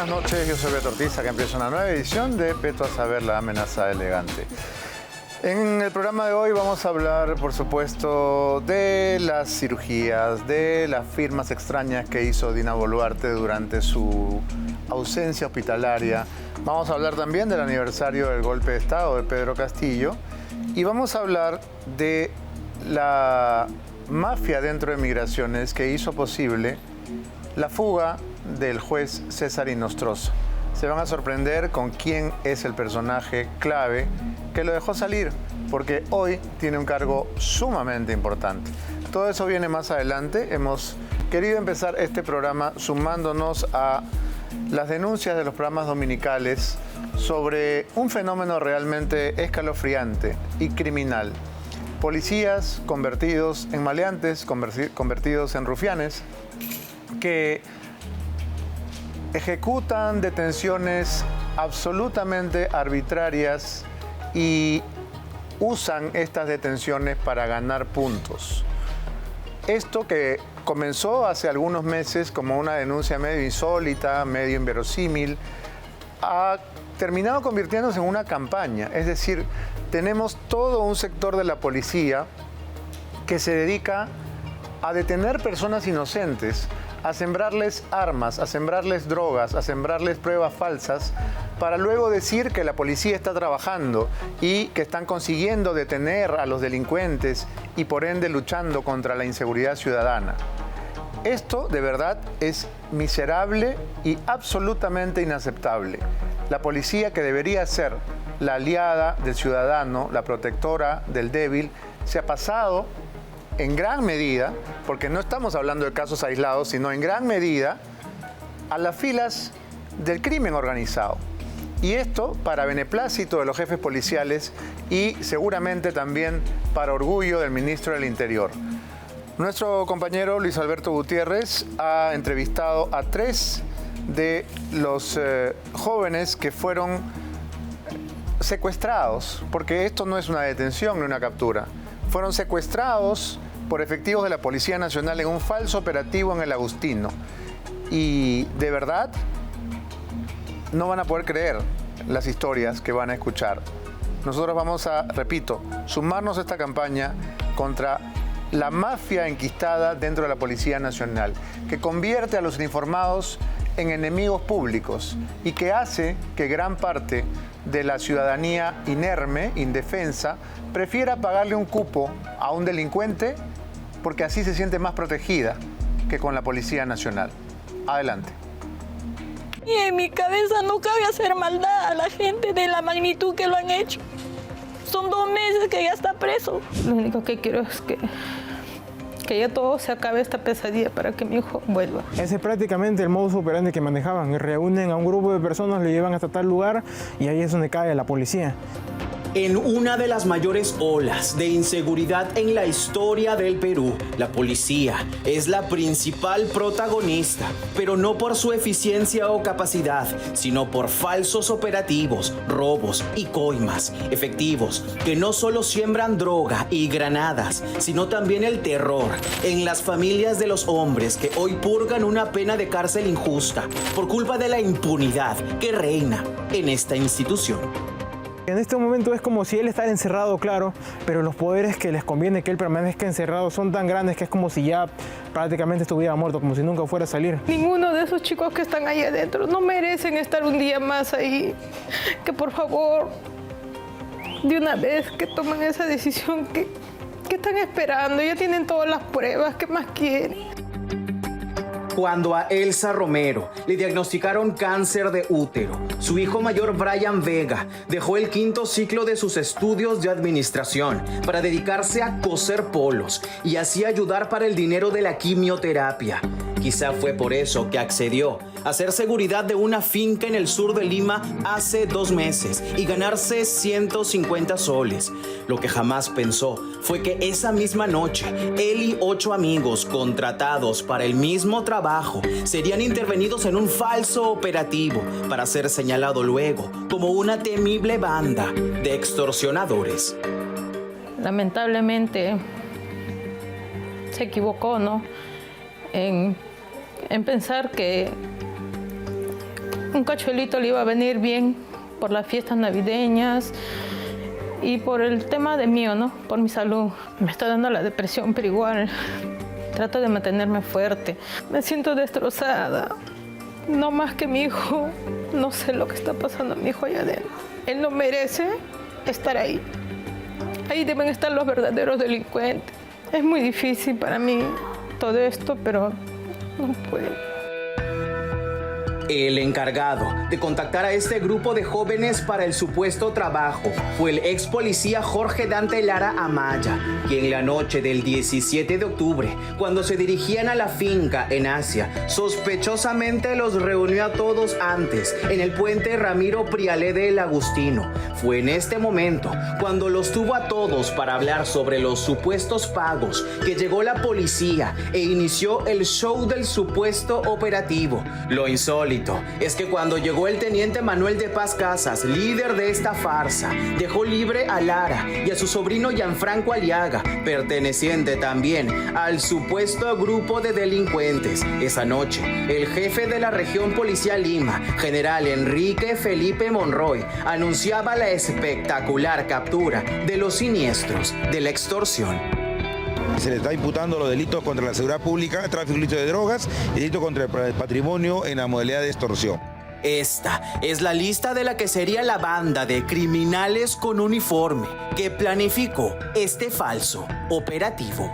buenas noches. Yo soy Beto Ortiz, acá empieza una nueva edición de Beto a Saber, la amenaza elegante. En el programa de hoy vamos a hablar, por supuesto, de las cirugías, de las firmas extrañas que hizo Dina Boluarte durante su ausencia hospitalaria. Vamos a hablar también del aniversario del golpe de Estado de Pedro Castillo. Y vamos a hablar de la mafia dentro de Migraciones que hizo posible la fuga del juez César Inostroza. Se van a sorprender con quién es el personaje clave que lo dejó salir, porque hoy tiene un cargo sumamente importante. Todo eso viene más adelante. Hemos querido empezar este programa sumándonos a las denuncias de los programas dominicales sobre un fenómeno realmente escalofriante y criminal. Policías convertidos en maleantes, convertidos en rufianes, que ejecutan detenciones absolutamente arbitrarias y usan estas detenciones para ganar puntos. Esto que comenzó hace algunos meses como una denuncia medio insólita, medio inverosímil, ha terminado convirtiéndose en una campaña. Es decir, tenemos todo un sector de la policía que se dedica a detener personas inocentes, a sembrarles armas, a sembrarles drogas, a sembrarles pruebas falsas, para luego decir que la policía está trabajando y que están consiguiendo detener a los delincuentes y por ende luchando contra la inseguridad ciudadana. Esto de verdad es miserable y absolutamente inaceptable. La policía, que debería ser la aliada del ciudadano, la protectora del débil, se ha pasado en gran medida, porque no estamos hablando de casos aislados, sino en gran medida, a las filas del crimen organizado. Y esto para beneplácito de los jefes policiales y seguramente también para orgullo del ministro del Interior. Nuestro compañero Luis Alberto Gutiérrez ha entrevistado a 3 de los jóvenes que fueron secuestrados, porque esto no es una detención ni una captura. Fueron secuestrados por efectivos de la Policía Nacional en un falso operativo en el Agustino. Y de verdad, no van a poder creer las historias que van a escuchar. Nosotros vamos a, repito, sumarnos a esta campaña contra la mafia enquistada dentro de la Policía Nacional, que convierte a los uniformados en enemigos públicos y que hace que gran parte de la ciudadanía inerme, indefensa, prefiera pagarle un cupo a un delincuente porque así se siente más protegida que con la Policía Nacional. Adelante. Y en mi cabeza no cabe hacer maldad a la gente de la magnitud que lo han hecho. Son 2 meses que ya está preso. Lo único que quiero es que ya todo se acabe, esta pesadilla, para que mi hijo vuelva. Ese es prácticamente el modus operandi que manejaban. Reúnen a un grupo de personas, le llevan hasta tal lugar y ahí es donde cae la policía. En una de las mayores olas de inseguridad en la historia del Perú, la policía es la principal protagonista, pero no por su eficiencia o capacidad, sino por falsos operativos, robos y coimas, efectivos que no solo siembran droga y granadas, sino también el terror en las familias de los hombres que hoy purgan una pena de cárcel injusta por culpa de la impunidad que reina en esta institución. En este momento es como si él estara encerrado, claro, pero los poderes que les conviene que él permanezca encerrado son tan grandes que es como si ya prácticamente estuviera muerto, como si nunca fuera a salir. Ninguno de esos chicos que están ahí adentro no merecen estar un día más ahí. Que por favor, de una vez que tomen esa decisión, que están esperando, ya tienen todas las pruebas, ¿qué más quieren? Cuando a Elsa Romero le diagnosticaron cáncer de útero, su hijo mayor Brian Vega dejó el 5º ciclo de sus estudios de administración para dedicarse a coser polos y así ayudar para el dinero de la quimioterapia. Quizá fue por eso que accedió a hacer seguridad de una finca en el sur de Lima hace 2 meses y ganarse 150 soles. Lo que jamás pensó fue que esa misma noche, él y 8 amigos contratados para el mismo trabajo serían intervenidos en un falso operativo para ser señalado luego como una temible banda de extorsionadores. Lamentablemente se equivocó, ¿no? En pensar que un cachuelito le iba a venir bien por las fiestas navideñas y por el tema de mío, ¿no? Por mi salud. Me está dando la depresión, pero igual trato de mantenerme fuerte. Me siento destrozada. No más que mi hijo. No sé lo que está pasando a mi hijo allá adentro. Él no merece estar ahí. Ahí deben estar los verdaderos delincuentes. Es muy difícil para mí todo esto, pero no puedo. El encargado de contactar a este grupo de jóvenes para el supuesto trabajo fue el ex policía Jorge Dante Lara Amaya, quien la noche del 17 de octubre, cuando se dirigían a la finca en Asia, sospechosamente los reunió a todos antes en el puente Ramiro Prialé del Agustino. Fue en este momento cuando los tuvo a todos para hablar sobre los supuestos pagos que llegó la policía e inició el show del supuesto operativo. Lo insólito es que cuando llegó el teniente Manuel de Paz Casas, líder de esta farsa, dejó libre a Lara y a su sobrino Gianfranco Aliaga, perteneciente también al supuesto grupo de delincuentes. Esa noche, el jefe de la región policial Lima, general Enrique Felipe Monroy, anunciaba la espectacular captura de los siniestros de la extorsión. Se le está imputando los delitos contra la seguridad pública, tráfico ilícito de drogas y delito contra el patrimonio en la modalidad de extorsión. Esta es la lista de la que sería la banda de criminales con uniforme que planificó este falso operativo.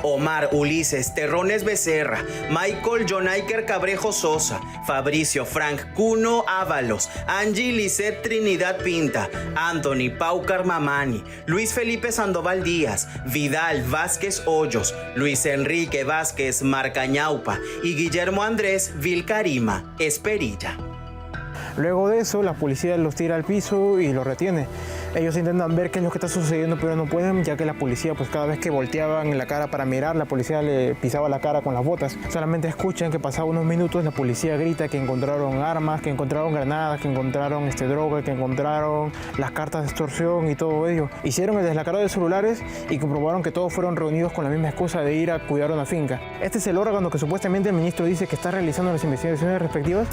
Omar Ulises Terrones Becerra, Michael Jonaiker Cabrejo Sosa, Fabricio Frank Cuno Ábalos, Angie Lisset Trinidad Pinta, Anthony Paucar Mamani, Luis Felipe Sandoval Díaz, Vidal Vázquez Hoyos, Luis Enrique Vázquez Marcañaupa y Guillermo Andrés Vilcarima Esperilla. Luego de eso, la policía los tira al piso y los retiene. Ellos intentan ver qué es lo que está sucediendo, pero no pueden, ya que la policía, pues cada vez que volteaban la cara para mirar, la policía le pisaba la cara con las botas. Solamente escuchan que pasados unos minutos, la policía grita que encontraron armas, que encontraron granadas, que encontraron droga, que encontraron las cartas de extorsión y todo ello. Hicieron el deslacrado de celulares y comprobaron que todos fueron reunidos con la misma excusa de ir a cuidar una finca. Este es el órgano que supuestamente el ministro dice que está realizando las investigaciones respectivas.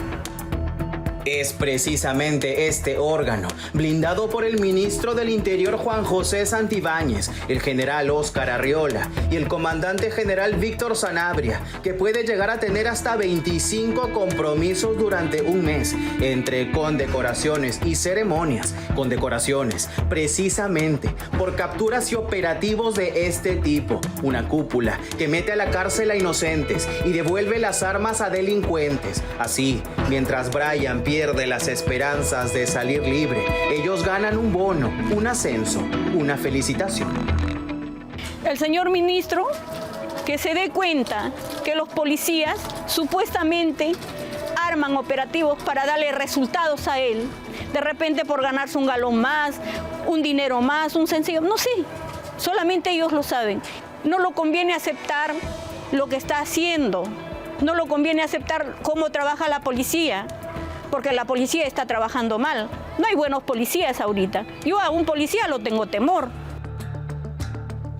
Es precisamente este órgano, blindado por el ministro del Interior Juan José Santibáñez, el general Óscar Arriola y el comandante general Víctor Sanabria, que puede llegar a tener hasta 25 compromisos durante un mes, entre condecoraciones y ceremonias. Condecoraciones, precisamente por capturas y operativos de este tipo. Una cúpula que mete a la cárcel a inocentes y devuelve las armas a delincuentes. Así, mientras Brian pierde las esperanzas de salir libre, ellos ganan un bono, un ascenso, una felicitación. El señor ministro que se dé cuenta que los policías supuestamente arman operativos para darle resultados a él, de repente por ganarse un galón más, un dinero más, un sencillo, no sé, solamente ellos lo saben. No lo conviene aceptar lo que está haciendo, no lo conviene aceptar cómo trabaja la policía, porque la policía está trabajando mal. No hay buenos policías ahorita. Yo a un policía lo tengo temor.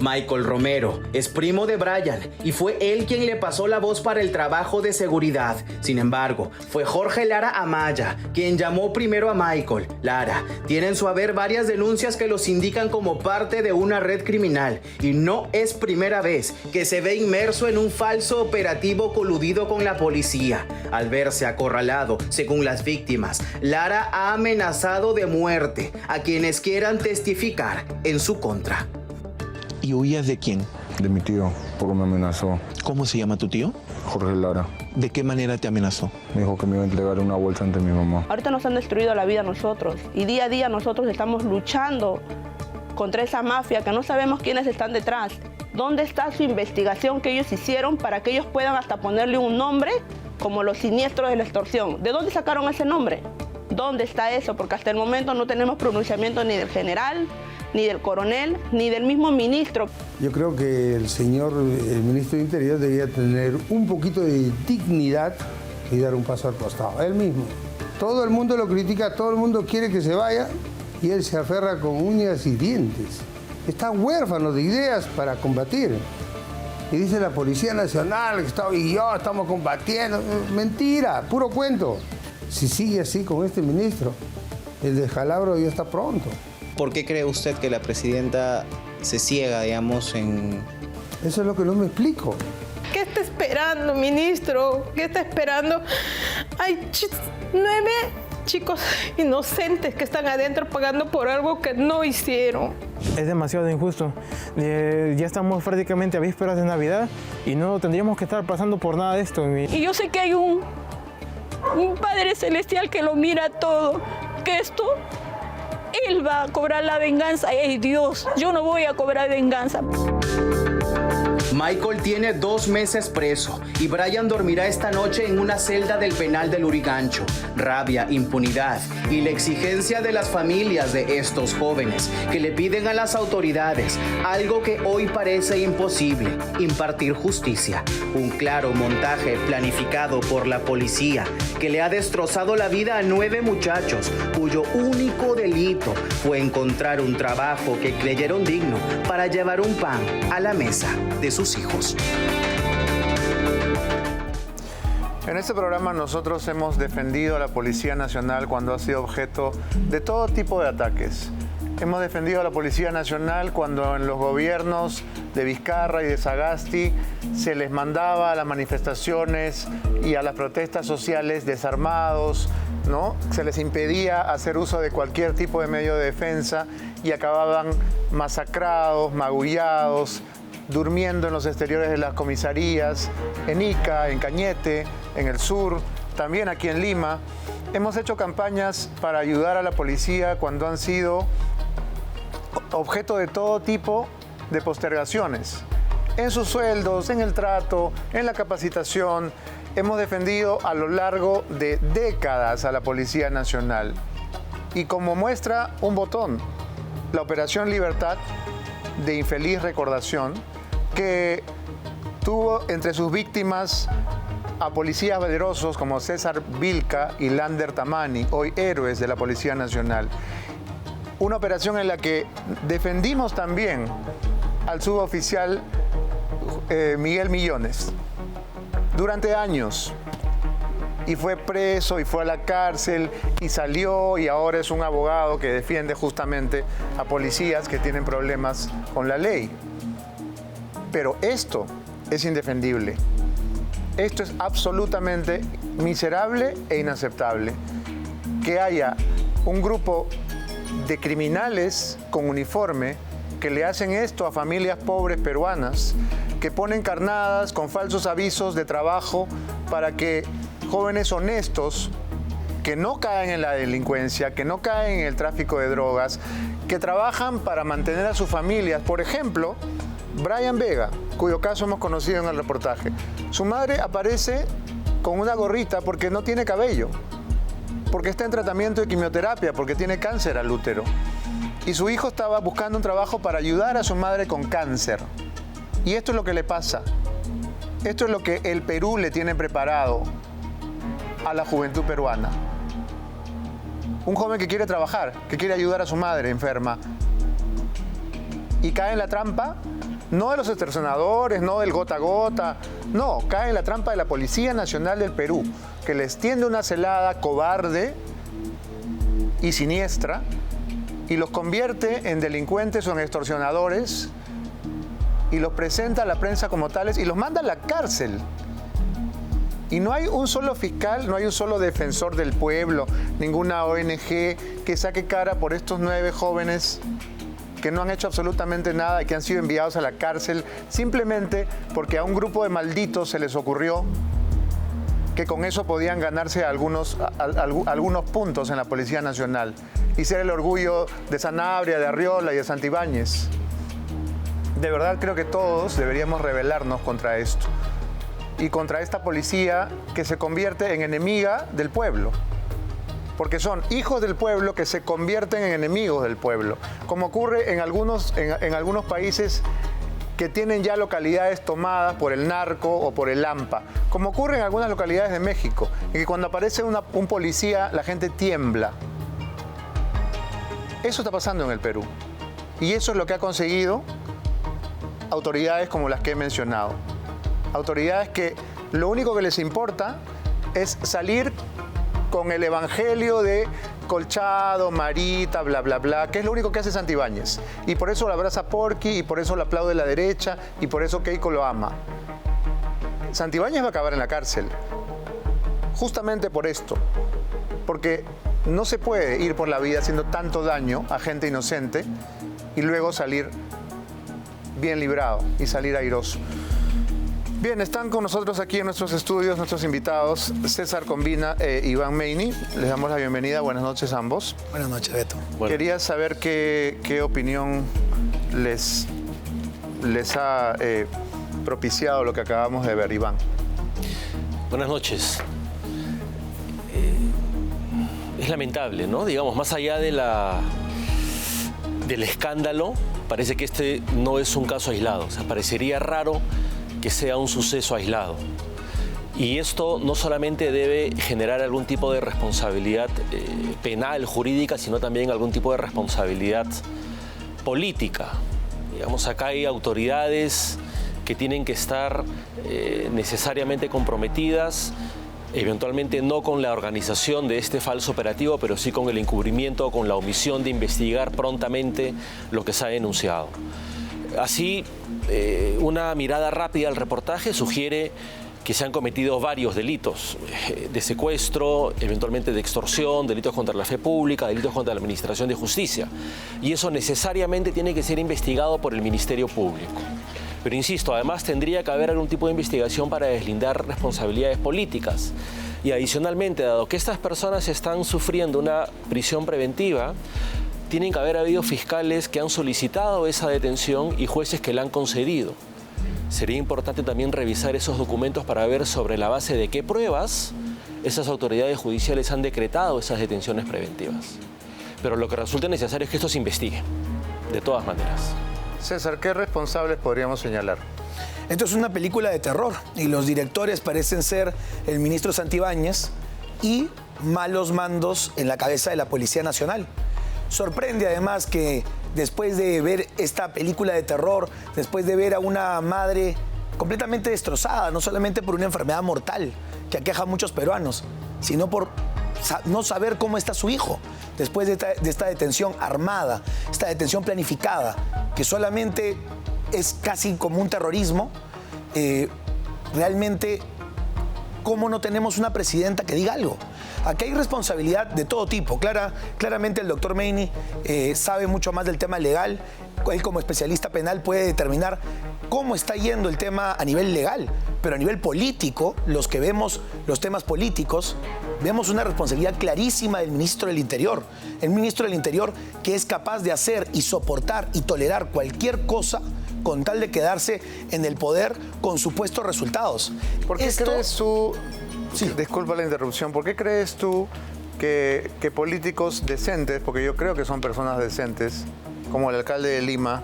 Michael Romero es primo de Brian y fue él quien le pasó la voz para el trabajo de seguridad. Sin embargo, fue Jorge Lara Amaya quien llamó primero a Michael. Lara tiene en su haber varias denuncias que los indican como parte de una red criminal y no es primera vez que se ve inmerso en un falso operativo coludido con la policía. Al verse acorralado, según las víctimas, Lara ha amenazado de muerte a quienes quieran testificar en su contra. ¿Y huías de quién? De mi tío, porque me amenazó. ¿Cómo se llama tu tío? Jorge Lara. ¿De qué manera te amenazó? Me dijo que me iba a entregar una bolsa ante mi mamá. Ahorita nos han destruido la vida a nosotros y día a día nosotros estamos luchando contra esa mafia que no sabemos quiénes están detrás. ¿Dónde está su investigación que ellos hicieron para que ellos puedan hasta ponerle un nombre como los siniestros de la extorsión? ¿De dónde sacaron ese nombre? ¿Dónde está eso? Porque hasta el momento no tenemos pronunciamiento ni del general, ni del coronel, ni del mismo ministro. Yo creo que el ministro de Interior debería tener un poquito de dignidad y dar un paso al costado. Él mismo. Todo el mundo lo critica, todo el mundo quiere que se vaya y él se aferra con uñas y dientes. Está huérfano de ideas para combatir. Y dice la Policía Nacional que y yo estamos combatiendo. Mentira, puro cuento. si sigue así con este ministro, el descalabro ya está pronto. ¿Por qué cree usted que la presidenta se ciega, digamos, en...? Eso es lo que no me explico. ¿Qué está esperando, ministro? ¿Qué está esperando? Hay 9 chicos inocentes que están adentro pagando por algo que no hicieron. Es demasiado injusto. Ya estamos prácticamente a vísperas de Navidad y no tendríamos que estar pasando por nada de esto. Y yo sé que hay un Padre Celestial que lo mira todo, que esto, Él va a cobrar la venganza. ¡Ey, Dios! Yo no voy a cobrar venganza. Michael tiene 2 meses preso y Brian dormirá esta noche en una celda del penal de Lurigancho. Rabia, impunidad y la exigencia de las familias de estos jóvenes que le piden a las autoridades algo que hoy parece imposible: impartir justicia. Un claro montaje planificado por la policía que le ha destrozado la vida a 9 muchachos cuyo único delito fue encontrar un trabajo que creyeron digno para llevar un pan a la mesa de sus hijos. En este programa nosotros hemos defendido a la Policía Nacional cuando ha sido objeto de todo tipo de ataques. Hemos defendido a la Policía Nacional cuando en los gobiernos de Vizcarra y de Sagasti se les mandaba a las manifestaciones y a las protestas sociales desarmados, ¿no? Se les impedía hacer uso de cualquier tipo de medio de defensa y acababan masacrados, magullados, durmiendo en los exteriores de las comisarías, en Ica, en Cañete, en el sur, también aquí en Lima. Hemos hecho campañas para ayudar a la policía cuando han sido objeto de todo tipo de postergaciones, en sus sueldos, en el trato, en la capacitación. Hemos defendido a lo largo de décadas a la Policía Nacional. Y como muestra un botón, la Operación Libertad, de infeliz recordación, que tuvo entre sus víctimas a policías valerosos como César Vilca y Lander Tamani, hoy héroes de la Policía Nacional. Una operación en la que defendimos también al suboficial Miguel Millones durante años, y fue preso y fue a la cárcel y salió, y ahora es un abogado que defiende justamente a policías que tienen problemas con la ley. Pero esto es indefendible. Esto es absolutamente miserable e inaceptable. Que haya un grupo de criminales con uniforme que le hacen esto a familias pobres peruanas, que ponen carnadas con falsos avisos de trabajo para que jóvenes honestos, que no caen en la delincuencia, que no caen en el tráfico de drogas, que trabajan para mantener a sus familias. Por ejemplo, Brian Vega, cuyo caso hemos conocido en el reportaje. Su madre aparece con una gorrita porque no tiene cabello, porque está en tratamiento de quimioterapia, porque tiene cáncer al útero. Y su hijo estaba buscando un trabajo para ayudar a su madre con cáncer. Y esto es lo que le pasa. Esto es lo que el Perú le tiene preparado a la juventud peruana. Un joven que quiere trabajar, que quiere ayudar a su madre enferma, y cae en la trampa, no de los extorsionadores, no del gota a gota, no, cae en la trampa de la Policía Nacional del Perú, que les tiende una celada cobarde y siniestra y los convierte en delincuentes o en extorsionadores y los presenta a la prensa como tales y los manda a la cárcel. Y no hay un solo fiscal, no hay un solo defensor del pueblo, ninguna ONG que saque cara por estos 9 jóvenes que no han hecho absolutamente nada y que han sido enviados a la cárcel simplemente porque a un grupo de malditos se les ocurrió que con eso podían ganarse algunos puntos en la Policía Nacional y ser el orgullo de Sanabria, de Arriola y de Santibáñez. De verdad creo que todos deberíamos rebelarnos contra esto y contra esta policía que se convierte en enemiga del pueblo, porque son hijos del pueblo que se convierten en enemigos del pueblo, como ocurre en algunos países que tienen ya localidades tomadas por el narco o por el AMPA, como ocurre en algunas localidades de México, en que cuando aparece un policía la gente tiembla. Eso está pasando en el Perú y eso es lo que ha conseguido autoridades como las que he mencionado. Autoridades que lo único que les importa es salir con el evangelio de Colchado, Marita, bla, bla, bla, que es lo único que hace Santibáñez. Y por eso lo abraza Porky, y por eso lo aplaude la derecha, y por eso Keiko lo ama. Santibáñez va a acabar en la cárcel, justamente por esto. Porque no se puede ir por la vida haciendo tanto daño a gente inocente y luego salir bien librado y salir airoso. Bien, están con nosotros aquí en nuestros estudios nuestros invitados, César Combina e Iván Meini. Les damos la bienvenida. Buenas noches a ambos. Buenas noches, Beto. Quería saber qué opinión les ha propiciado lo que acabamos de ver, Iván. Buenas noches. Es lamentable, ¿no? Digamos, más allá del escándalo, parece que este no es un caso aislado. O sea, parecería raro que sea un suceso aislado. Y esto no solamente debe generar algún tipo de responsabilidad penal, jurídica, sino también algún tipo de responsabilidad política. Digamos, acá hay autoridades que tienen que estar necesariamente comprometidas, eventualmente no con la organización de este falso operativo, pero sí con el encubrimiento o con la omisión de investigar prontamente lo que se ha denunciado. Así, una mirada rápida al reportaje sugiere que se han cometido varios delitos de secuestro, eventualmente de extorsión, delitos contra la fe pública, delitos contra la administración de justicia. Y eso necesariamente tiene que ser investigado por el Ministerio Público. Pero insisto, además tendría que haber algún tipo de investigación para deslindar responsabilidades políticas. Y adicionalmente, dado que estas personas están sufriendo una prisión preventiva, tienen que haber habido fiscales que han solicitado esa detención y jueces que la han concedido. Sería importante también revisar esos documentos para ver sobre la base de qué pruebas esas autoridades judiciales han decretado esas detenciones preventivas. Pero lo que resulta necesario es que esto se investigue, de todas maneras. César, ¿qué responsables podríamos señalar? Esto es una película de terror y los directores parecen ser el ministro Santibáñez y malos mandos en la cabeza de la Policía Nacional. Sorprende además que después de ver esta película de terror, después de ver a una madre completamente destrozada, no solamente por una enfermedad mortal que aqueja a muchos peruanos, sino por no saber cómo está su hijo, después de esta detención armada, esta detención planificada, que solamente es casi como un terrorismo, realmente, ¿cómo no tenemos una presidenta que diga algo? Aquí hay responsabilidad de todo tipo. Claramente el doctor Meini sabe mucho más del tema legal. Él como especialista penal puede determinar cómo está yendo el tema a nivel legal, pero a nivel político, los que vemos los temas políticos, vemos una responsabilidad clarísima del ministro del Interior. El ministro del Interior que es capaz de hacer y soportar y tolerar cualquier cosa con tal de quedarse en el poder con supuestos resultados. ¿Por qué crees tú, disculpa la interrupción, por qué crees tú que políticos decentes, porque yo creo que son personas decentes, como el alcalde de Lima,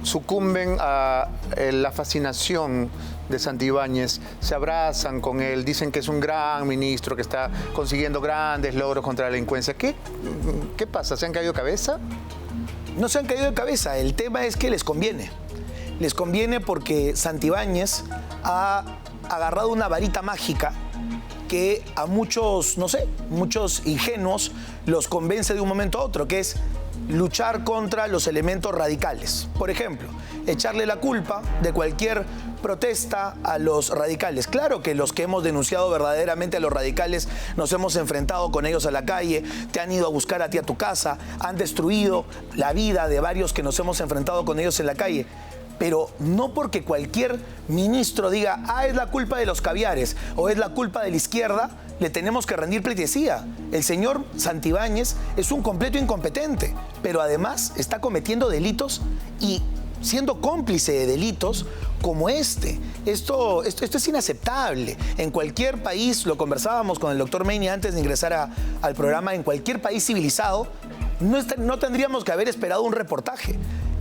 sucumben a la fascinación de Santibáñez, se abrazan con él, dicen que es un gran ministro, que está consiguiendo grandes logros contra la delincuencia? ¿Qué pasa? ¿Se han caído de cabeza? No se han caído de cabeza, el tema es que les conviene. Les conviene porque Santibáñez ha agarrado una varita mágica que a muchos, no sé, muchos ingenuos los convence de un momento a otro, que es luchar contra los elementos radicales. Por ejemplo, echarle la culpa de cualquier protesta a los radicales. Claro que los que hemos denunciado verdaderamente a los radicales nos hemos enfrentado con ellos a la calle, te han ido a buscar a ti a tu casa, han destruido la vida de varios que nos hemos enfrentado con ellos en la calle. Pero no porque cualquier ministro diga, es la culpa de los caviares o es la culpa de la izquierda, le tenemos que rendir pleitesía. El señor Santibáñez es un completo incompetente, pero además está cometiendo delitos y siendo cómplice de delitos como este. Esto es inaceptable. En cualquier país, lo conversábamos con el doctor Meini antes de ingresar al programa, en cualquier país civilizado, no tendríamos que haber esperado un reportaje.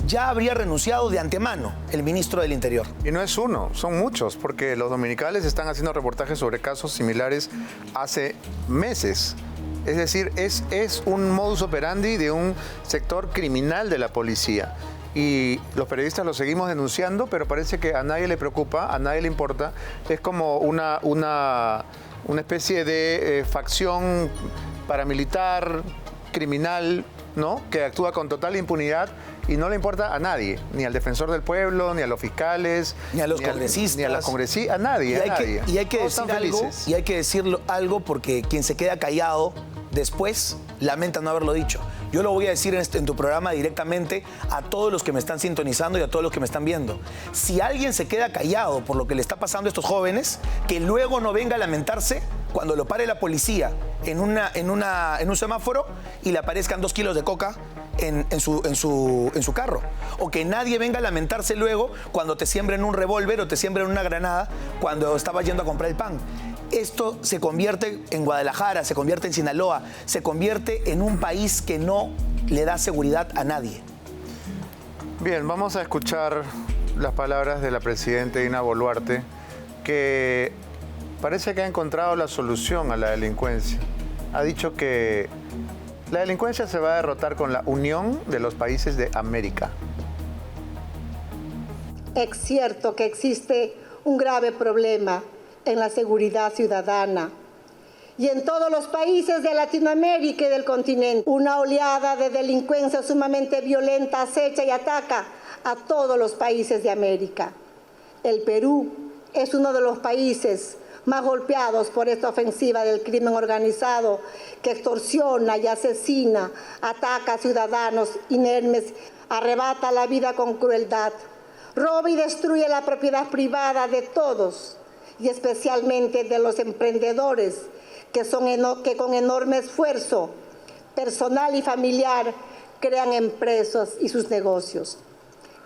Ya habría renunciado de antemano el ministro del Interior. Y no es uno, son muchos, porque los dominicales están haciendo reportajes sobre casos similares hace meses. Es decir, es un modus operandi de un sector criminal de la policía. Y los periodistas lo seguimos denunciando, pero parece que a nadie le preocupa, a nadie le importa. Es como una una especie de facción paramilitar, criminal, ¿no? Que actúa con total impunidad y no le importa a nadie, ni al defensor del pueblo, ni a los fiscales, ni a los congresistas, ni a los congresistas, a nadie, y hay que Todos decir algo, y hay que decirlo algo porque quien se queda callado después lamenta no haberlo dicho. Yo lo voy a decir en tu programa directamente a todos los que me están sintonizando y a todos los que me están viendo. Si alguien se queda callado por lo que le está pasando a estos jóvenes, que luego no venga a lamentarse cuando lo pare la policía en un semáforo y le aparezcan 2 kilos de coca en su carro. O que nadie venga a lamentarse luego cuando te siembren un revólver o te siembren una granada cuando estabas yendo a comprar el pan. Esto se convierte en Guadalajara, se convierte en Sinaloa, se convierte en un país que no le da seguridad a nadie. Bien, vamos a escuchar las palabras de la presidenta Dina Boluarte, que parece que ha encontrado la solución a la delincuencia. Ha dicho que la delincuencia se va a derrotar con la unión de los países de América. Es cierto que existe un grave problema en la seguridad ciudadana y en todos los países de Latinoamérica y del continente. Una oleada de delincuencia sumamente violenta acecha y ataca a todos los países de América. El Perú es uno de los países más golpeados por esta ofensiva del crimen organizado que extorsiona y asesina, ataca a ciudadanos inermes, arrebata la vida con crueldad, roba y destruye la propiedad privada de todos y especialmente de los emprendedores que con enorme esfuerzo personal y familiar crean empresas y sus negocios.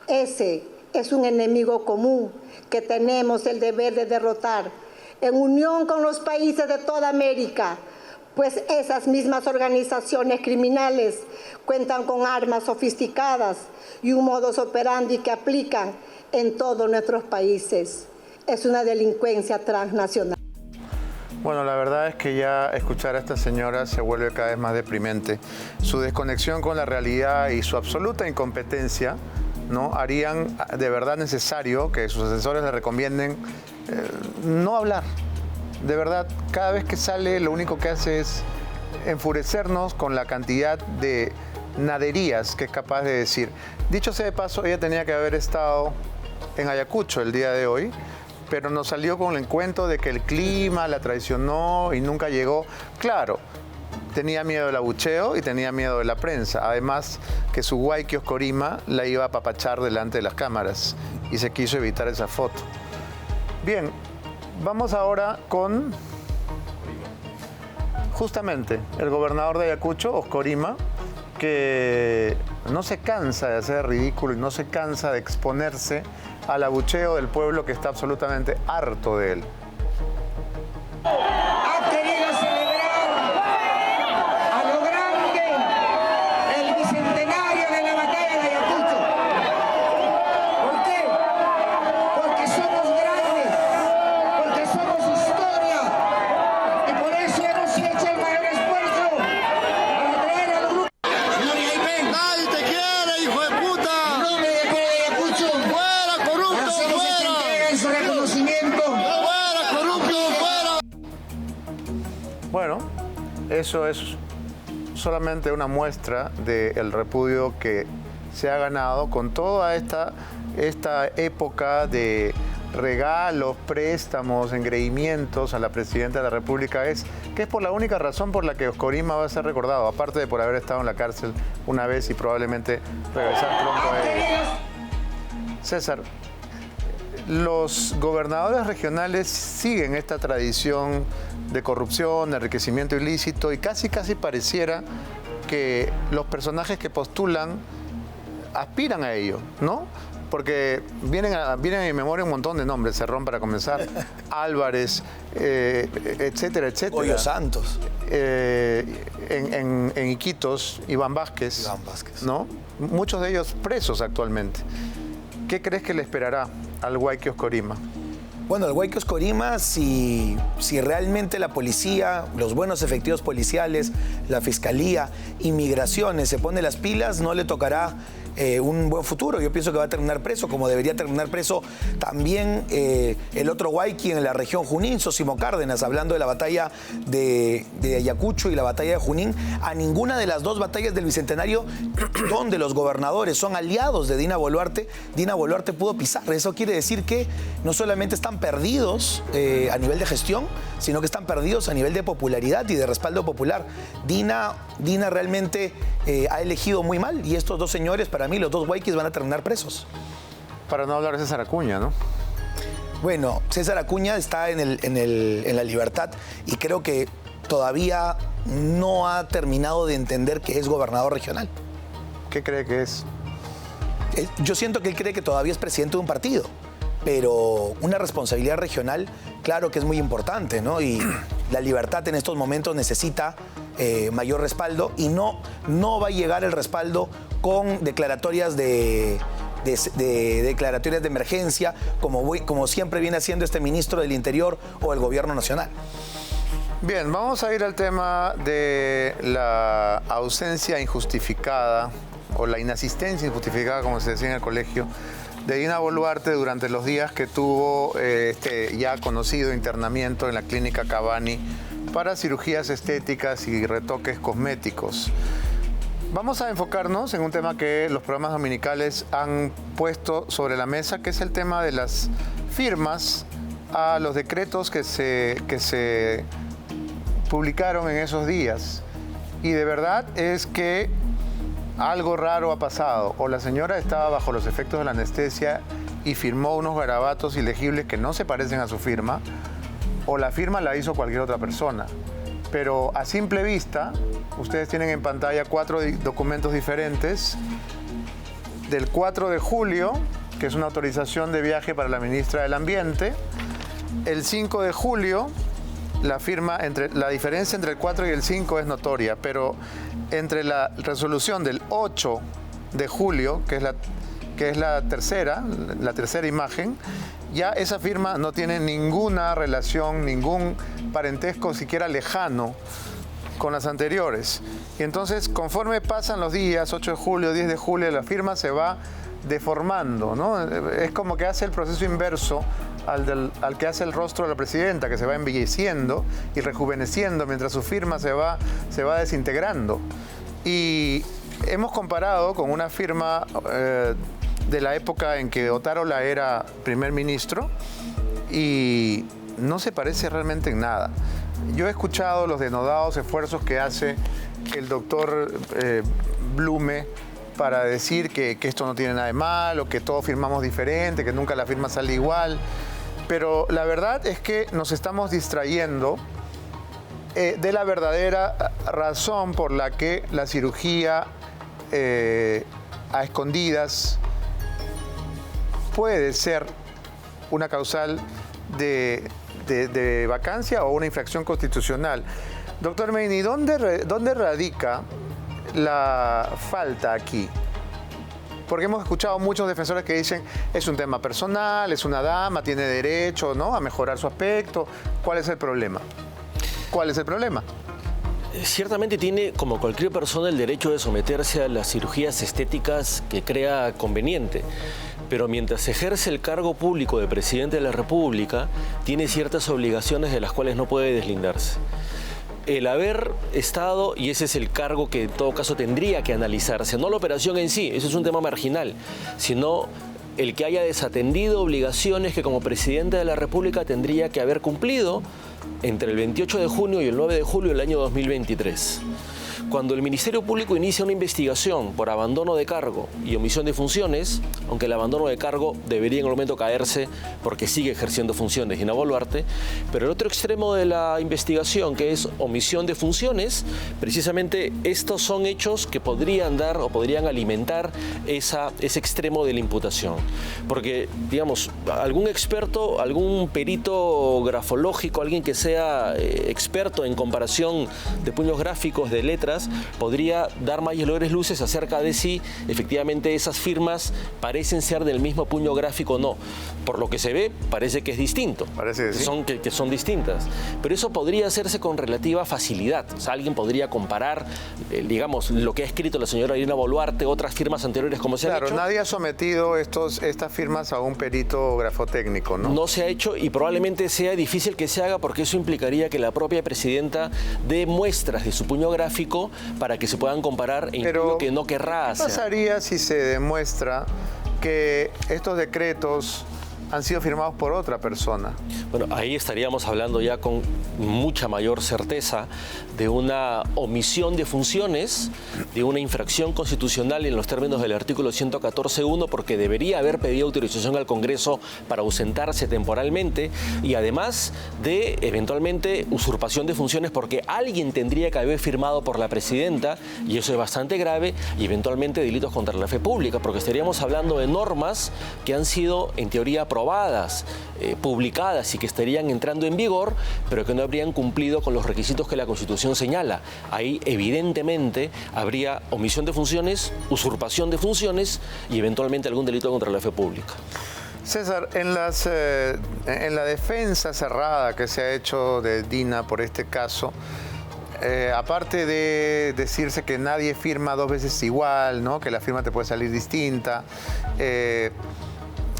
Ese es un enemigo común que tenemos el deber de derrotar en unión con los países de toda América, pues esas mismas organizaciones criminales cuentan con armas sofisticadas y un modus operandi que aplican en todos nuestros países. Es una delincuencia transnacional. Bueno, la verdad es que ya escuchar a esta señora se vuelve cada vez más deprimente. Su desconexión con la realidad y su absoluta incompetencia, ¿no?, harían de verdad necesario que sus asesores le recomienden no hablar. De verdad, cada vez que sale lo único que hace es enfurecernos con la cantidad de naderías que es capaz de decir. Dicho sea de paso, ella tenía que haber estado en Ayacucho el día de hoy, pero nos salió con el cuento de que el clima la traicionó y nunca llegó. Claro, tenía miedo del abucheo y tenía miedo de la prensa. Además, que su guay Kioscorima la iba a apapachar delante de las cámaras y se quiso evitar esa foto. Bien, vamos ahora con justamente el gobernador de Ayacucho, Oscorima, que no se cansa de hacer ridículo y no se cansa de exponerse al abucheo del pueblo que está absolutamente harto de él. Ha querido celebrar a lo grande el bicentenario de la batalla de Ayacucho. ¿Por qué? Porque somos grandes, porque somos historia y por eso hemos hecho el mayor esfuerzo para traer al grupo. Señor Yaipen, nadie te quiere, hijo de puta. En nombre del pueblo de Ayacucho, fuera corrupto, hacemos esta entrega en su reconocimiento. Fuera corrupto, fuera. Bueno, eso es solamente una muestra del repudio que se ha ganado con toda esta época de regalos, préstamos, engreimientos a la presidenta de la República, que es por la única razón por la que Oscorima va a ser recordado, aparte de por haber estado en la cárcel una vez y probablemente regresar pronto a ella. César, los gobernadores regionales siguen esta tradición de corrupción, de enriquecimiento ilícito y casi pareciera que los personajes que postulan aspiran a ello, ¿no? Porque vienen a mi memoria un montón de nombres, Cerrón para comenzar, Álvarez, etcétera, etcétera. Goyo Santos. En Iquitos, Iván Vázquez, ¿no? Muchos de ellos presos actualmente. ¿Qué crees que le esperará al Guay Oscorima? Bueno, el Guay Oscorima, si realmente la policía, los buenos efectivos policiales, la fiscalía, inmigraciones se pone las pilas, no le tocará un buen futuro. Yo pienso que va a terminar preso, como debería terminar preso también el otro Huayqui en la región Junín, Sosimo Cárdenas, hablando de la batalla de Ayacucho y la batalla de Junín. A ninguna de las dos batallas del Bicentenario, donde los gobernadores son aliados de Dina Boluarte pudo pisar. Eso quiere decir que no solamente están perdidos a nivel de gestión, sino que están perdidos a nivel de popularidad y de respaldo popular. Dina realmente ha elegido muy mal, y estos dos señores, para mí, los dos Huayquis, van a terminar presos. Para no hablar de César Acuña, ¿no? Bueno, César Acuña está en la libertad, y creo que todavía no ha terminado de entender que es gobernador regional. ¿Qué cree que es? Yo siento que él cree que todavía es presidente de un partido, pero una responsabilidad regional, claro que es muy importante, ¿no? Y la libertad en estos momentos necesita mayor respaldo, y no va a llegar el respaldo con declaratorias de emergencia, como siempre viene haciendo este ministro del Interior o el gobierno nacional. Bien, vamos a ir al tema de la ausencia injustificada o la inasistencia injustificada, como se decía en el colegio, de Dina Boluarte durante los días que tuvo ya conocido internamiento en la clínica Cavani para cirugías estéticas y retoques cosméticos. Vamos a enfocarnos en un tema que los programas dominicales han puesto sobre la mesa, que es el tema de las firmas a los decretos que se publicaron en esos días. Y de verdad es que algo raro ha pasado. O la señora estaba bajo los efectos de la anestesia y firmó unos garabatos ilegibles que no se parecen a su firma, o la firma la hizo cualquier otra persona. Pero a simple vista, ustedes tienen en pantalla 4 documentos diferentes. Del 4 de julio, que es una autorización de viaje para la ministra del Ambiente. El 5 de julio, la diferencia entre el 4 y el 5 es notoria, pero entre la resolución del 8 de julio, que es la tercera imagen, ya esa firma no tiene ninguna relación, ningún parentesco siquiera lejano con las anteriores. Y entonces, conforme pasan los días, 8 de julio, 10 de julio, la firma se va deformando, ¿no? Es como que hace el proceso inverso al que hace el rostro de la presidenta, que se va embelleciendo y rejuveneciendo mientras su firma se va desintegrando. Y hemos comparado con una firma de la época en que Otárola era primer ministro, y no se parece realmente en nada. Yo he escuchado los denodados esfuerzos que hace el doctor Blume para decir que esto no tiene nada de malo, que todos firmamos diferente, que nunca la firma sale igual. Pero la verdad es que nos estamos distrayendo de la verdadera razón por la que la cirugía a escondidas puede ser una causal de vacancia o una infracción constitucional. Doctor Meini, ¿dónde radica la falta aquí? Porque hemos escuchado muchos defensores que dicen es un tema personal, es una dama, tiene derecho, ¿no?, a mejorar su aspecto. ¿Cuál es el problema? ¿Cuál es el problema? Ciertamente tiene, como cualquier persona, el derecho de someterse a las cirugías estéticas que crea conveniente. Pero mientras ejerce el cargo público de presidente de la República, tiene ciertas obligaciones de las cuales no puede deslindarse. El haber estado, y ese es el cargo que en todo caso tendría que analizarse, no la operación en sí, eso es un tema marginal, sino el que haya desatendido obligaciones que como presidente de la República tendría que haber cumplido entre el 28 de junio y el 9 de julio del año 2023. Cuando el Ministerio Público inicia una investigación por abandono de cargo y omisión de funciones, aunque el abandono de cargo debería en el momento caerse porque sigue ejerciendo funciones Dina Boluarte, pero el otro extremo de la investigación, que es omisión de funciones, precisamente estos son hechos que podrían dar o podrían alimentar ese extremo de la imputación. Porque, digamos, algún experto, algún perito grafológico, alguien que sea experto en comparación de puños gráficos, de letras, firmas, podría dar mayores luces acerca de si efectivamente esas firmas parecen ser del mismo puño gráfico o no. Por lo que se ve, parece que es distinto. Parece que sí. Que son distintas. Pero eso podría hacerse con relativa facilidad. O sea, alguien podría comparar, digamos, lo que ha escrito la señora Dina Boluarte, otras firmas anteriores como se han hecho. Claro, nadie ha sometido estas firmas a un perito grafotécnico, ¿no? No se ha hecho y probablemente sea difícil que se haga porque eso implicaría que la propia presidenta dé muestras de su puño gráfico para que se puedan comparar e intuyo que no querrá hacer. ¿Qué pasaría si se demuestra que estos decretos han sido firmados por otra persona? Bueno, ahí estaríamos hablando ya con mucha mayor certeza de una omisión de funciones, de una infracción constitucional en los términos del artículo 114.1, porque debería haber pedido autorización al Congreso para ausentarse temporalmente, y además de eventualmente usurpación de funciones porque alguien tendría que haber firmado por la presidenta, y eso es bastante grave, y eventualmente delitos contra la fe pública, porque estaríamos hablando de normas que han sido en teoría aprobadas, publicadas y que estarían entrando en vigor, pero que no habrían cumplido con los requisitos que la Constitución señala. Ahí evidentemente habría omisión de funciones, usurpación de funciones y eventualmente algún delito contra la fe pública. César, en la defensa cerrada que se ha hecho de Dina por este caso, aparte de decirse que nadie firma dos veces igual, ¿no? Que la firma te puede salir distinta,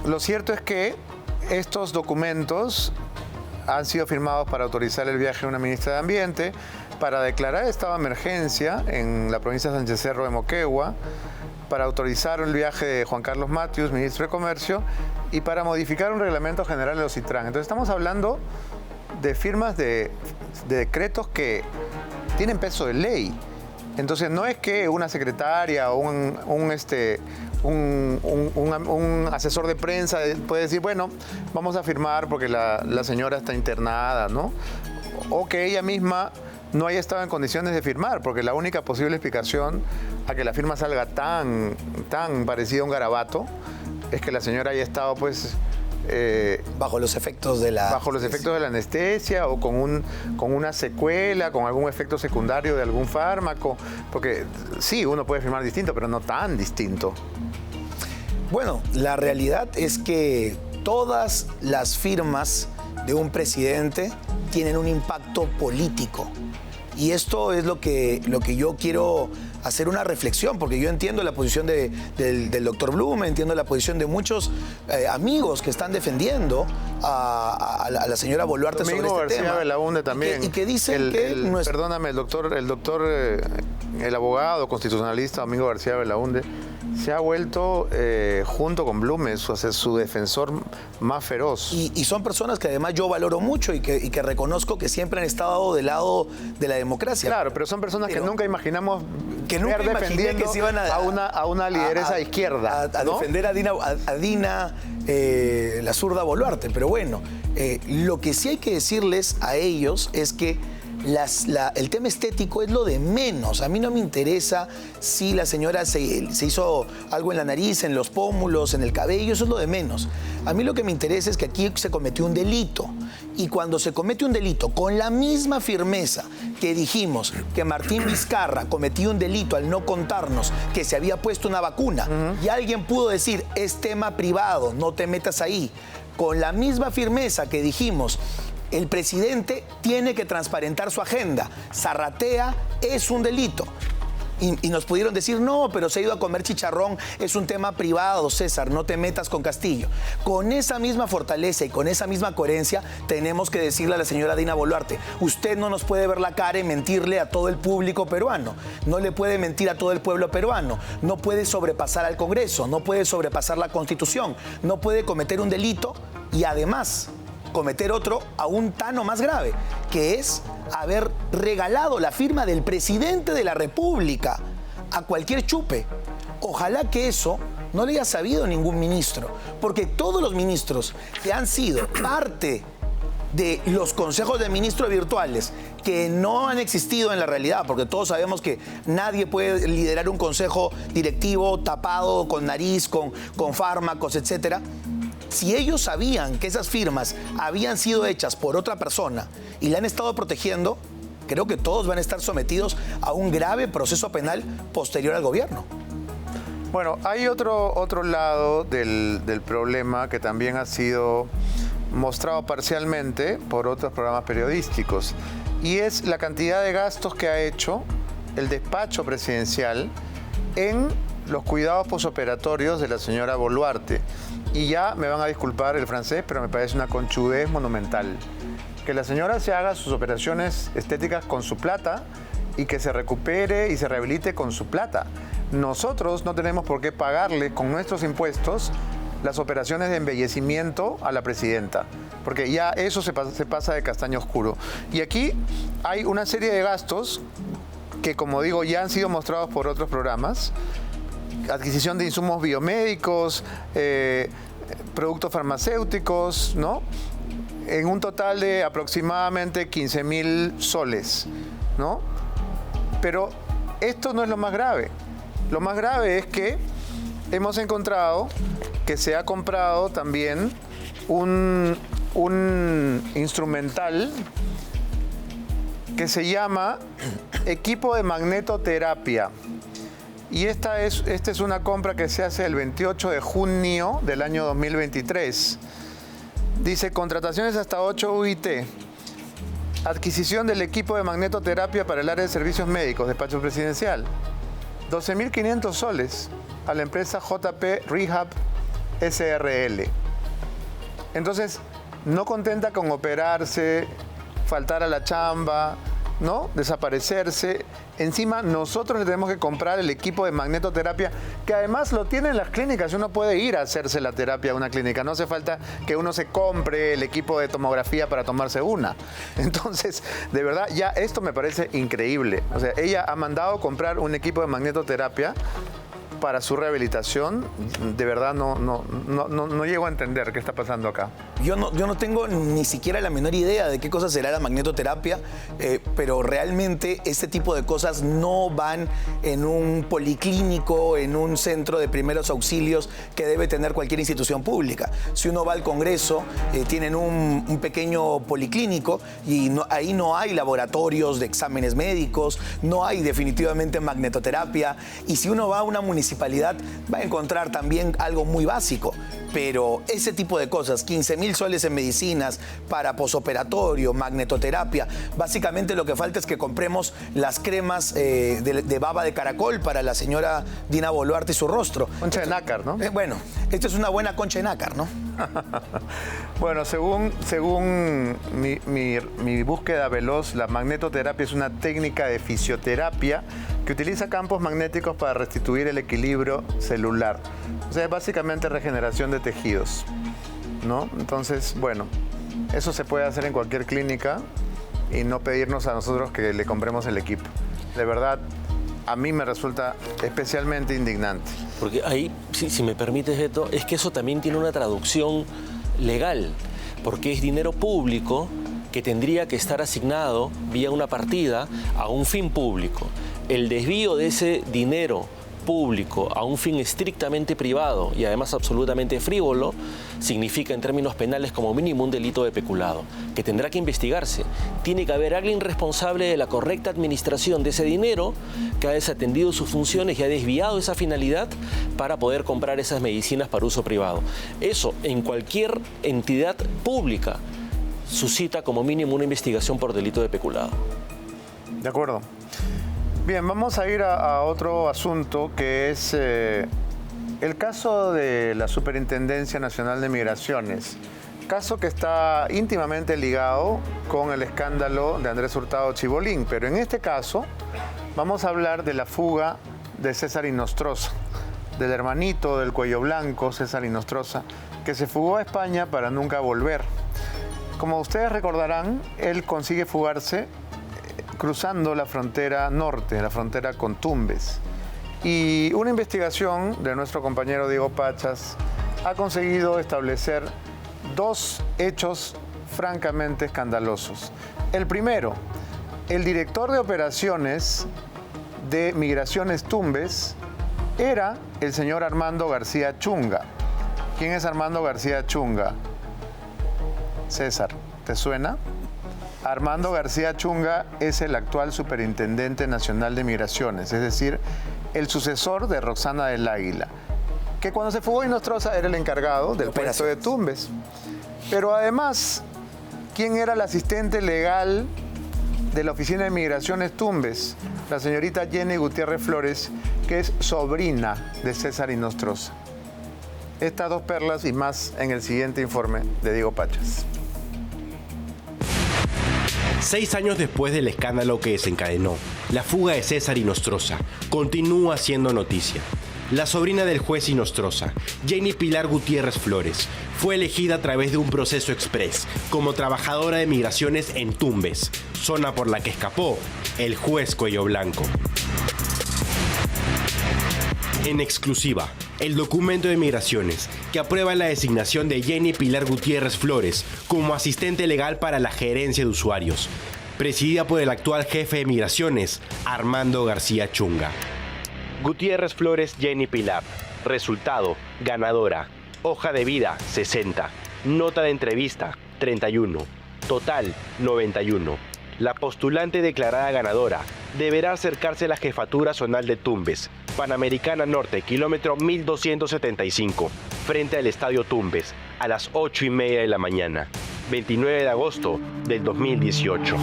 lo cierto es que estos documentos han sido firmados para autorizar el viaje de una ministra de Ambiente, para declarar estado de emergencia en la provincia de Sánchez Cerro de Moquegua, para autorizar el viaje de Juan Carlos Matius, ministro de Comercio, y para modificar un reglamento general de los CITRAN. Entonces estamos hablando de firmas de decretos que tienen peso de ley. Entonces no es que una secretaria o un asesor de prensa puede decir, bueno, vamos a firmar porque la señora está internada, ¿no? O que ella misma no haya estado en condiciones de firmar, porque la única posible explicación a que la firma salga tan parecida a un garabato es que la señora haya estado, pues, bajo los efectos de la anestesia o con una secuela, con algún efecto secundario de algún fármaco, porque sí, uno puede firmar distinto, pero no tan distinto. Bueno, la realidad es que todas las firmas de un presidente tienen un impacto político. Y esto es lo que yo quiero hacer una reflexión, porque yo entiendo la posición del doctor Blume, entiendo la posición de muchos amigos que están defendiendo a la señora Boluarte sobre este tema. Domingo García Belaunde también. Y que dicen que... Perdóname, el abogado constitucionalista Domingo García Belaunde se ha vuelto, junto con Blume, su defensor más feroz. Y son personas que además yo valoro mucho y que reconozco que siempre han estado del lado de la democracia. Claro, pero son personas que nunca imaginamos ver defendiendo que se iban a una lideresa de izquierda. A defender a Dina, la zurda Boluarte. Pero bueno, lo que sí hay que decirles a ellos es que el tema estético es lo de menos. A mí no me interesa si la señora se hizo algo en la nariz, en los pómulos, en el cabello, eso es lo de menos. A mí lo que me interesa es que aquí se cometió un delito. Y cuando se comete un delito, con la misma firmeza que dijimos que Martín Vizcarra cometió un delito al no contarnos que se había puesto una vacuna, y alguien pudo decir, es tema privado, no te metas ahí. Con la misma firmeza que dijimos, el presidente tiene que transparentar su agenda. Zarratea es un delito. Y nos pudieron decir, no, pero se ha ido a comer chicharrón, es un tema privado, César, no te metas con Castillo. Con esa misma fortaleza y con esa misma coherencia, tenemos que decirle a la señora Dina Boluarte, usted no nos puede ver la cara y mentirle a todo el público peruano, no le puede mentir a todo el pueblo peruano, no puede sobrepasar al Congreso, no puede sobrepasar la Constitución, no puede cometer un delito y además cometer otro aún tan o más grave, que es haber regalado la firma del presidente de la República a cualquier chupe. Ojalá que eso no le haya sabido ningún ministro, porque todos los ministros que han sido parte de los consejos de ministros virtuales, que no han existido en la realidad, porque todos sabemos que nadie puede liderar un consejo directivo tapado, con nariz, con fármacos, etcétera. Si ellos sabían que esas firmas habían sido hechas por otra persona y la han estado protegiendo, creo que todos van a estar sometidos a un grave proceso penal posterior al gobierno. Bueno, hay otro lado del problema que también ha sido mostrado parcialmente por otros programas periodísticos, y es la cantidad de gastos que ha hecho el despacho presidencial en los cuidados posoperatorios de la señora Boluarte. Y ya me van a disculpar el francés, pero me parece una conchudez monumental. Que la señora se haga sus operaciones estéticas con su plata y que se recupere y se rehabilite con su plata. Nosotros no tenemos por qué pagarle con nuestros impuestos las operaciones de embellecimiento a la presidenta, porque ya eso se pasa de castaño oscuro. Y aquí hay una serie de gastos que, como digo, ya han sido mostrados por otros programas: adquisición de insumos biomédicos, productos farmacéuticos, ¿no? En un total de aproximadamente 15.000 soles, ¿no? Pero esto no es lo más grave. Lo más grave es que hemos encontrado que se ha comprado también un instrumental que se llama equipo de magnetoterapia. Y esta es una compra que se hace el 28 de junio del año 2023. Dice: contrataciones hasta 8 UIT. Adquisición del equipo de magnetoterapia para el área de servicios médicos, despacho presidencial. 12.500 soles a la empresa JP Rehab SRL. Entonces, no contenta con operarse, faltar a la chamba, ¿no? Desaparecerse. Encima, nosotros le tenemos que comprar el equipo de magnetoterapia, que además lo tienen las clínicas. Uno puede ir a hacerse la terapia a una clínica. No hace falta que uno se compre el equipo de tomografía para tomarse una. Entonces, de verdad, ya esto me parece increíble. O sea, ella ha mandado comprar un equipo de magnetoterapia para su rehabilitación. De verdad no llego a entender qué está pasando acá. Yo no tengo ni siquiera la menor idea de qué cosa será la magnetoterapia, pero realmente este tipo de cosas no van en un policlínico, en un centro de primeros auxilios que debe tener cualquier institución pública. Si uno va al Congreso, tienen un pequeño policlínico y ahí no hay laboratorios de exámenes médicos, no hay definitivamente magnetoterapia, y si uno va a una municipalidad va a encontrar también algo muy básico. Pero ese tipo de cosas, 15.000 soles en medicinas para posoperatorio, magnetoterapia, básicamente lo que falta es que compremos las cremas de baba de caracol para la señora Dina Boluarte y su rostro. Concha de nácar, ¿no? Bueno, esto es una buena concha de nácar, ¿no? Bueno, según mi búsqueda veloz, la magnetoterapia es una técnica de fisioterapia que utiliza campos magnéticos para restituir el equilibrio celular. O sea, es básicamente regeneración de tejidos, ¿no? Entonces, bueno, eso se puede hacer en cualquier clínica y no pedirnos a nosotros que le compremos el equipo. De verdad, a mí me resulta especialmente indignante. Porque ahí, si me permites, Beto, es que eso también tiene una traducción legal, porque es dinero público que tendría que estar asignado vía una partida a un fin público. El desvío de ese dinero público a un fin estrictamente privado y además absolutamente frívolo significa en términos penales como mínimo un delito de peculado, que tendrá que investigarse. Tiene que haber alguien responsable de la correcta administración de ese dinero que ha desatendido sus funciones y ha desviado esa finalidad para poder comprar esas medicinas para uso privado. Eso en cualquier entidad pública suscita como mínimo una investigación por delito de peculado. De acuerdo. Bien, vamos a ir a otro asunto, que es el caso de la Superintendencia Nacional de Migraciones. Caso que está íntimamente ligado con el escándalo de Andrés Hurtado Chibolín. Pero en este caso vamos a hablar de la fuga de César Inostroza, del hermanito del cuello blanco, César Inostroza, que se fugó a España para nunca volver. Como ustedes recordarán, él consigue fugarse cruzando la frontera norte, la frontera con Tumbes. Y una investigación de nuestro compañero Diego Pachas ha conseguido establecer dos hechos francamente escandalosos. El primero, el director de operaciones de Migraciones Tumbes era el señor Armando García Chunga. ¿Quién es Armando García Chunga? César, ¿te suena? Armando García Chunga es el actual Superintendente Nacional de Migraciones, es decir, el sucesor de Roxana del Águila, que cuando se fugó Inostroza era el encargado del puesto de Tumbes. Pero además, ¿quién era el asistente legal de la Oficina de Migraciones Tumbes? La señorita Jenny Gutiérrez Flores, que es sobrina de César Inostroza. Estas dos perlas y más en el siguiente informe de Diego Pachas. 6 años después del escándalo que desencadenó la fuga de César Inostroza, continúa siendo noticia. La sobrina del juez Inostroza, Jenny Pilar Gutiérrez Flores, fue elegida a través de un proceso express como trabajadora de migraciones en Tumbes, zona por la que escapó el juez Cuello Blanco. En exclusiva, el documento de migraciones que aprueba la designación de Jenny Pilar Gutiérrez Flores como asistente legal para la gerencia de usuarios, presidida por el actual jefe de migraciones, Armando García Chunga. Gutiérrez Flores Jenny Pilar. Resultado, ganadora. Hoja de vida, 60. Nota de entrevista, 31. Total, 91. La postulante declarada ganadora deberá acercarse a la jefatura zonal de Tumbes, Panamericana Norte, kilómetro 1275, frente al Estadio Tumbes, a las 8:30 de la mañana, 29 de agosto del 2018.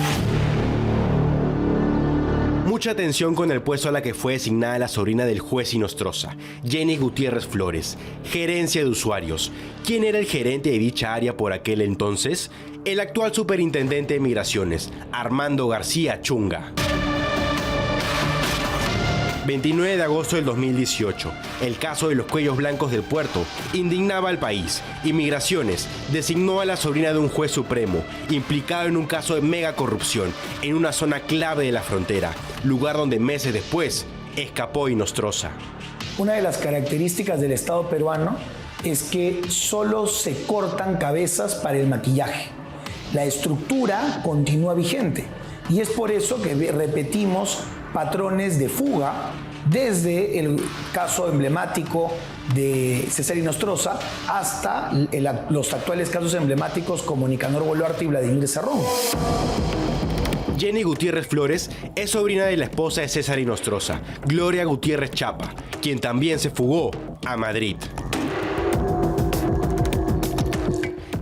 Mucha atención con el puesto a la que fue designada la sobrina del juez Inostroza, Jenny Gutiérrez Flores, gerencia de usuarios. ¿Quién era el gerente de dicha área por aquel entonces? El actual superintendente de migraciones, Armando García Chunga. 29 de agosto del 2018, el caso de los cuellos blancos del puerto indignaba al país. Migraciones designó a la sobrina de un juez supremo implicado en un caso de mega corrupción en una zona clave de la frontera, lugar donde meses después escapó Inostroza. Una de las características del Estado peruano es que solo se cortan cabezas para el maquillaje. La estructura continúa vigente y es por eso que repetimos patrones de fuga desde el caso emblemático de César Inostroza hasta los actuales casos emblemáticos como Nicanor Boluarte y Vladimir Cerrón. Jenny Gutiérrez Flores es sobrina de la esposa de César Inostroza, Gloria Gutiérrez Chapa, quien también se fugó a Madrid.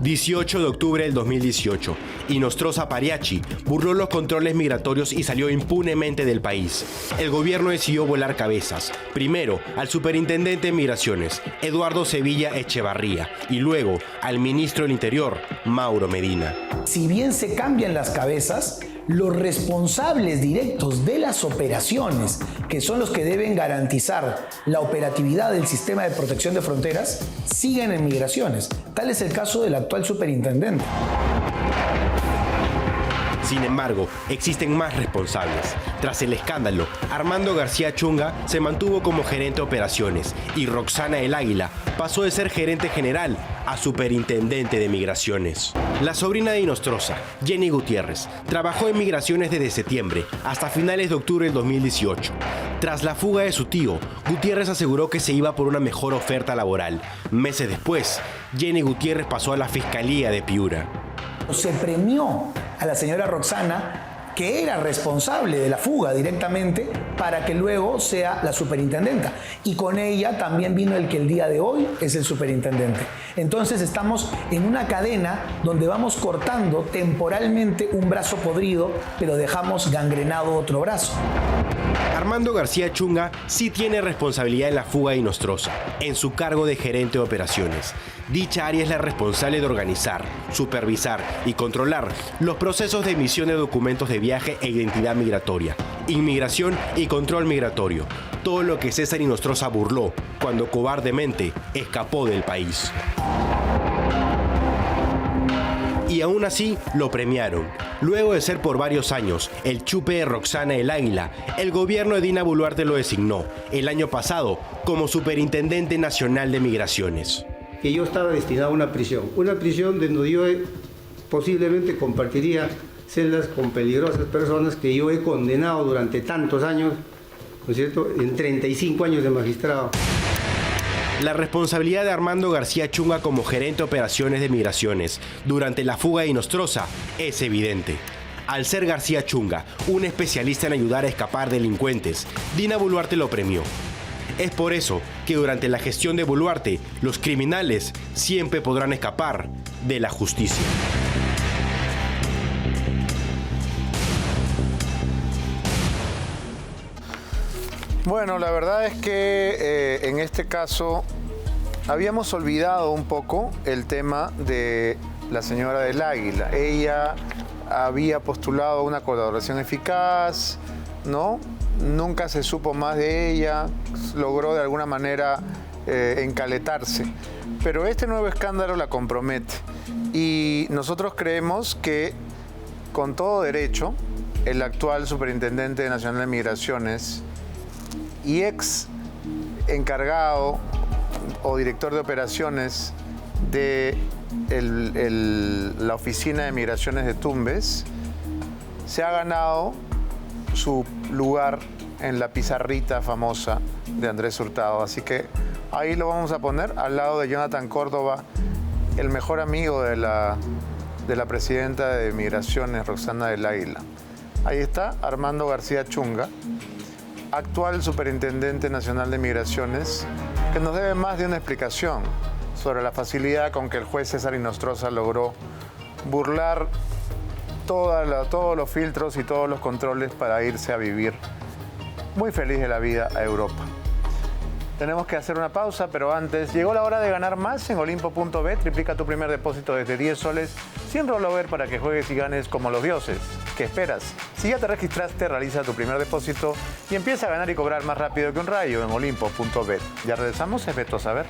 18 de octubre del 2018, Inostroza Pariachi burló los controles migratorios y salió impunemente del país. El gobierno decidió volar cabezas, primero al superintendente de migraciones, Eduardo Sevilla Echevarría, y luego al ministro del Interior, Mauro Medina. Si bien se cambian las cabezas, los responsables directos de las operaciones, que son los que deben garantizar la operatividad del sistema de protección de fronteras, siguen en migraciones. Tal es el caso del actual superintendente. Sin embargo, existen más responsables. Tras el escándalo, Armando García Chunga se mantuvo como gerente de operaciones y Roxana del Águila pasó de ser gerente general a superintendente de migraciones. La sobrina de Inostroza, Jenny Gutiérrez, trabajó en migraciones desde septiembre hasta finales de octubre del 2018. Tras la fuga de su tío, Gutiérrez aseguró que se iba por una mejor oferta laboral. Meses después, Jenny Gutiérrez pasó a la Fiscalía de Piura. Se premió a la señora Roxana, que era responsable de la fuga directamente, para que luego sea la superintendenta. Y con ella también vino el que el día de hoy es el superintendente. Entonces estamos en una cadena donde vamos cortando temporalmente un brazo podrido, pero dejamos gangrenado otro brazo. Armando García Chunga sí tiene responsabilidad en la fuga de Inostroza, en su cargo de gerente de operaciones. Dicha área es la responsable de organizar, supervisar y controlar los procesos de emisión de documentos de viaje e identidad migratoria, inmigración y control migratorio, todo lo que César Inostroza burló cuando cobardemente escapó del país. Y aún así lo premiaron. Luego de ser por varios años el chupe de Roxana del Águila, el gobierno de Dina Boluarte lo designó el año pasado como Superintendente Nacional de Migraciones. Que yo estaba destinado a una prisión donde yo posiblemente compartiría celdas con peligrosas personas que yo he condenado durante tantos años, ¿no es cierto?, en 35 años de magistrado. La responsabilidad de Armando García Chunga como gerente de operaciones de migraciones durante la fuga de Inostroza es evidente. Al ser García Chunga un especialista en ayudar a escapar delincuentes, Dina Boluarte lo premió. Es por eso que durante la gestión de Boluarte, los criminales siempre podrán escapar de la justicia. Bueno, la verdad es que en este caso habíamos olvidado un poco el tema de la señora del Águila. Ella había postulado una colaboración eficaz, ¿no? Nunca se supo más de ella, logró de alguna manera encaletarse. Pero este nuevo escándalo la compromete y nosotros creemos que con todo derecho el actual Superintendente Nacional de Migraciones y ex encargado o director de operaciones de la Oficina de Migraciones de Tumbes se ha ganado su lugar en la pizarrita famosa de Andrés Hurtado. Así que ahí lo vamos a poner al lado de Jonathan Córdoba, el mejor amigo de la presidenta de Migraciones, Roxana del Águila. Ahí está Armando García Chunga, actual Superintendente Nacional de Migraciones, que nos debe más de una explicación sobre la facilidad con que el juez César Inostroza logró burlar todos los filtros y todos los controles para irse a vivir muy feliz de la vida a Europa. Tenemos que hacer una pausa, pero antes, llegó la hora de ganar más en Olimpo.bet. Triplica tu primer depósito desde 10 soles sin rollover para que juegues y ganes como los dioses. ¿Qué esperas? Si ya te registraste, realiza tu primer depósito y empieza a ganar y cobrar más rápido que un rayo en Olimpo.bet. Ya regresamos, es Beto Saber.